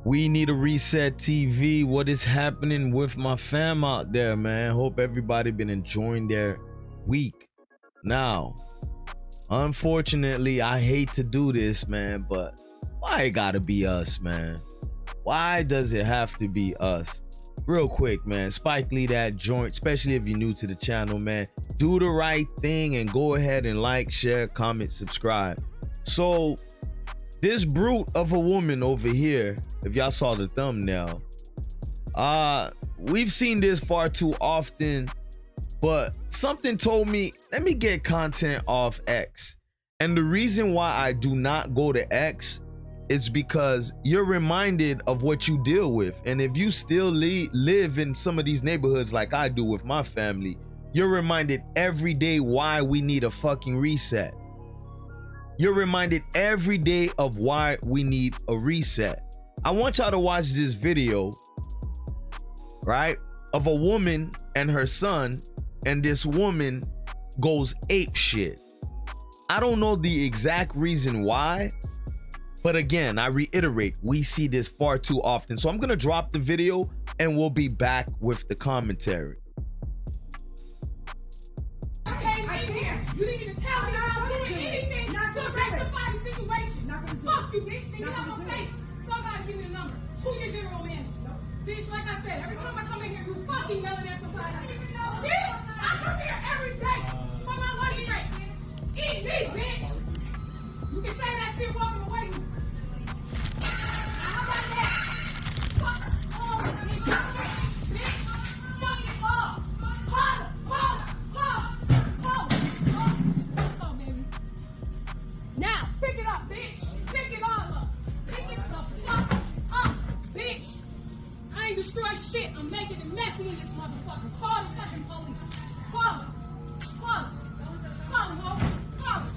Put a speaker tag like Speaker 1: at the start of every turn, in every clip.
Speaker 1: We Need a Reset TV. What is happening with my fam out there, man? Hope everybody been enjoying their week. Now, unfortunately, I hate to do this, man, but why it gotta be us, man? Why does it have to be us? Real quick, man, Spike Lee that joint, especially if you're new to the channel, man, do the right thing and go ahead and like, share, comment, subscribe. So this brute of a woman over here, if y'all saw the thumbnail, we've seen this far too often, but something told me, let me get content off X. And the reason why I do not go to X is because you're reminded of what you deal with. And if you still live in some of these neighborhoods like I do with my family, you're reminded every day why we need a fucking reset. You're reminded every day of why we need a reset. I want y'all to watch this video, right, of a woman and her son, and this woman goes ape shit. I don't know the exact reason why, but again, I reiterate, we see this far too often. So I'm gonna drop the video and we'll be back with the commentary.
Speaker 2: You didn't even tell me I'm doing anything to rectify the situation. Fuck you, bitch. Then you have no face. Somebody give me the number. Who your general manager? Bitch, like I said, every time I come in here, you fucking yelling at somebody. Bitch, I come here every day for my lunch break. Eat me, bitch. You can say that shit walking away. How about that? Fuck all this shit, bitch. Fuck it all. Now, pick it up, bitch. Pick it all up. Pick it the fuck up, bitch. I ain't destroy shit. I'm making it messy in this motherfucker. Call the fucking police. Call them. Call them. Call them, ho. Call them.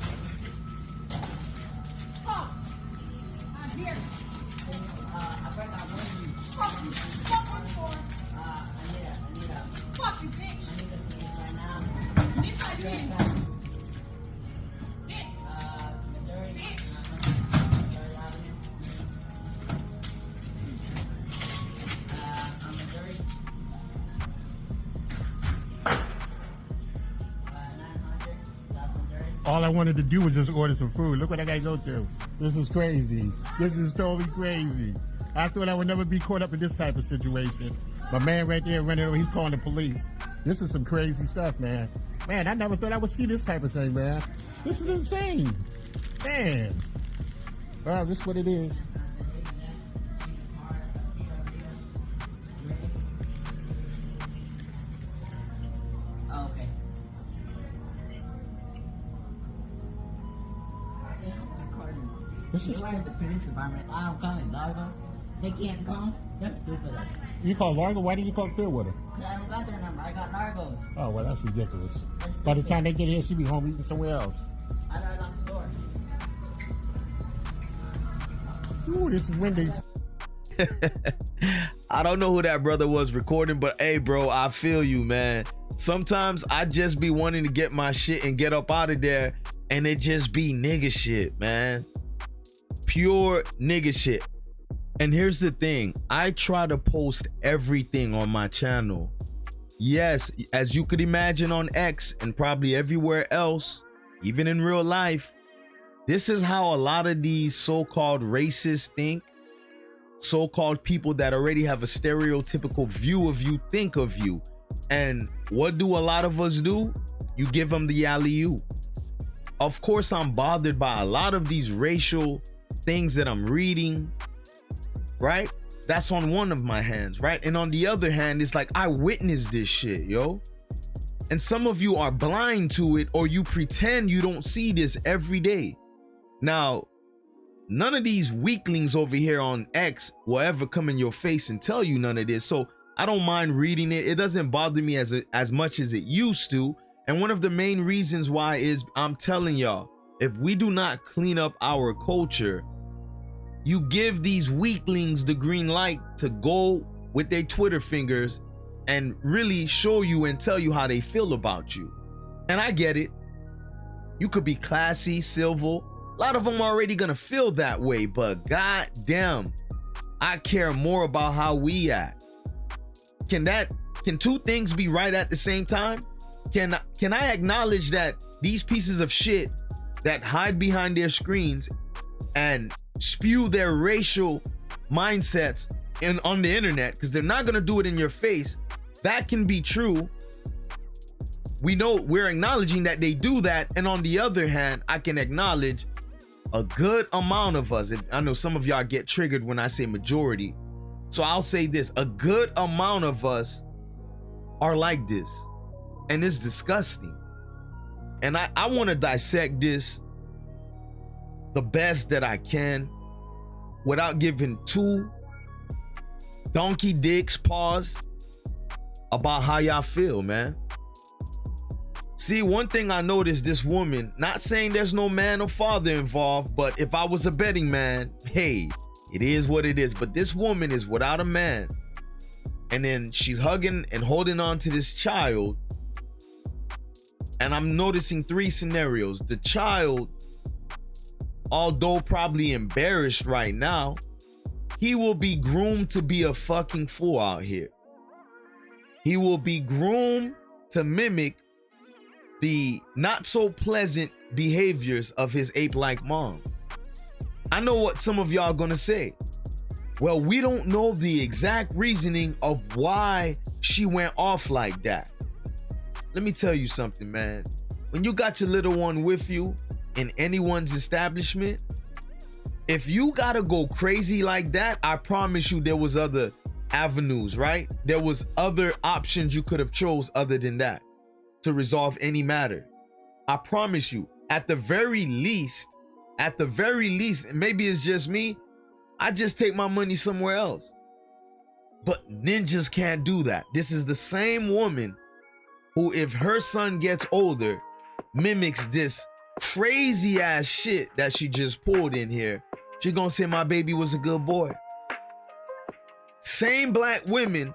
Speaker 2: Call them. I dare you. Fuck you. Fuck what's for? Fuck you, bitch. This how you get.
Speaker 3: All I wanted to do was just order some food. Look what I gotta go through. This is crazy. This is totally crazy. I thought I would never be caught up in this type of situation. My man right there running over, he's calling the police. This is some crazy stuff, man. Man, I never thought I would see this type of thing, man. This is insane. Man. Well, this is what it is.
Speaker 4: This is why the police department. I'm calling Largo. They can't come. That's stupid.
Speaker 3: You call Largo? Why didn't you call Clearwater?
Speaker 4: Because I don't got their number. I got Largo's.
Speaker 3: Oh, well, that's ridiculous. By the time they get here, she'll be home eating somewhere else.
Speaker 4: I gotta lock the door.
Speaker 3: Ooh, this is Wendy's.
Speaker 1: I don't know who that brother was recording, but hey, bro, I feel you, man. Sometimes I just be wanting to get my shit and get up out of there, and it just be nigga shit, man. Pure nigga shit. And here's the thing, I try to post everything on my channel. Yes, as you could imagine on X and probably everywhere else, even in real life, this is how a lot of these so-called racists think. So-called people that already have a stereotypical view of you think of you. And what do a lot of us do? You give them the alley-oop. Of course, I'm bothered by a lot of these racial things that I'm reading, right? That's on one of my hands, right? And on the other hand, it's like I witnessed this shit, yo. And some of you are blind to it, or you pretend you don't see this every day. Now, none of these weaklings over here on X will ever come in your face and tell you none of this. So I don't mind reading it. It doesn't bother me as much as it used to. And one of the main reasons why is I'm telling y'all, if we do not clean up our culture, you give these weaklings the green light to go with their Twitter fingers and really show you and tell you how they feel about you. And I get it. You could be classy, civil. A lot of them are already gonna feel that way, but goddamn, I care more about how we act. Can two things be right at the same time? Can I acknowledge that these pieces of shit that hide behind their screens and spew their racial mindsets on the internet, because they're not gonna do it in your face, that can be true. We're acknowledging that they do that, and on the other hand, I can acknowledge a good amount of us, I know some of y'all get triggered when I say majority, so I'll say this, a good amount of us are like this, and it's disgusting. And I want to dissect this the best that I can without giving two donkey dicks pause about how y'all feel, man. See, one thing I noticed, this woman, not saying there's no man or father involved, but if I was a betting man, hey, it is what it is. But this woman is without a man. And then she's hugging and holding on to this child. And I'm noticing three scenarios. The child, although probably embarrassed right now, he will be groomed to be a fucking fool out here. He will be groomed to mimic the not so pleasant behaviors of his ape-like mom. I know what some of y'all gonna say. Well, we don't know the exact reasoning of why she went off like that. Let me tell you something, man. When you got your little one with you in anyone's establishment, if you gotta go crazy like that, I promise you there was other avenues, right? There was other options you could have chose other than that to resolve any matter. I promise you, at the very least, and maybe it's just me, I just take my money somewhere else. But ninjas can't do that. This is the same woman who, if her son gets older, mimics this crazy ass shit that she just pulled in here. She gonna say my baby was a good boy. Same black women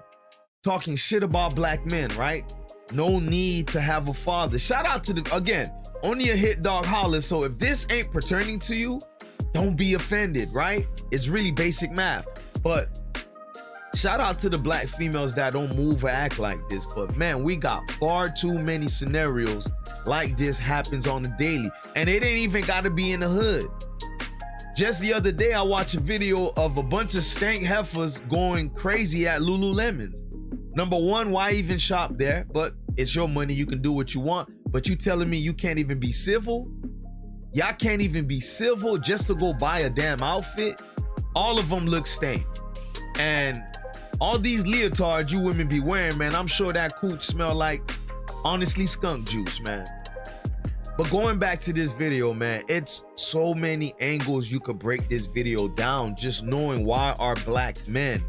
Speaker 1: talking shit about black men, right? No need to have a father. Shout out to again, only a hit dog holler. So if this ain't pertaining to you, don't be offended, right? It's really basic math. But shout out to the black females that don't move or act like this. But man, we got far too many scenarios like this happens on the daily. And it ain't even gotta be in the hood. Just the other day, I watched a video of a bunch of stank heifers going crazy at Lululemons. Number one, why even shop there? But it's your money, you can do what you want. But you telling me you can't even be civil? Y'all can't even be civil just to go buy a damn outfit? All of them look stank. And all these leotards you women be wearing, man, I'm sure that cooch smell like, honestly, skunk juice, man. But going back to this video, man, it's so many angles you could break this video down just knowing why our black men,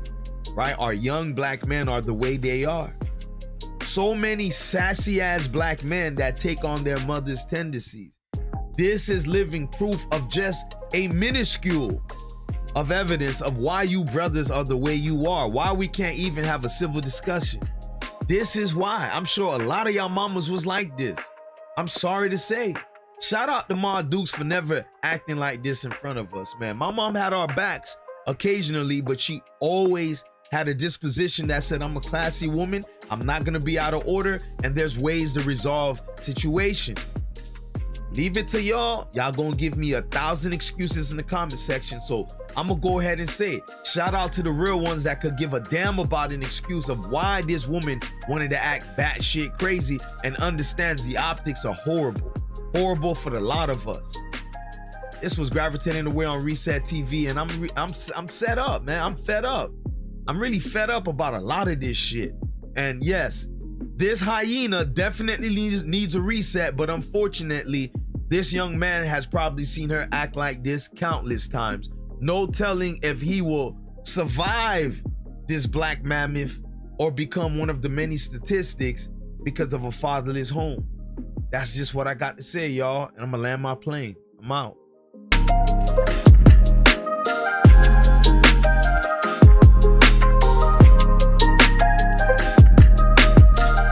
Speaker 1: right? Our young black men are the way they are. So many sassy ass black men that take on their mother's tendencies. This is living proof of just a minuscule of evidence of why you brothers are the way you are, why we can't even have a civil discussion. This is why. I'm sure a lot of y'all mamas was like this. I'm sorry to say. Shout out to Ma Dukes for never acting like this in front of us, man. My mom had our backs occasionally, but she always had a disposition that said, I'm a classy woman, I'm not gonna be out of order, and there's ways to resolve situation. Leave it to y'all. Y'all gonna give me 1,000 excuses in the comment section, so I'm gonna go ahead and say it. Shout out to the real ones that could give a damn about an excuse of why this woman wanted to act batshit crazy and understands the optics are horrible. Horrible for the lot of us. This was Gravitating Away on Reset TV, and I'm set up, man. I'm fed up. I'm really fed up about a lot of this shit. And yes, this hyena definitely needs a reset, but unfortunately, this young man has probably seen her act like this countless times. No telling if he will survive this black mammoth or become one of the many statistics because of a fatherless home. That's just what I got to say, y'all. And I'm gonna land my plane. I'm out.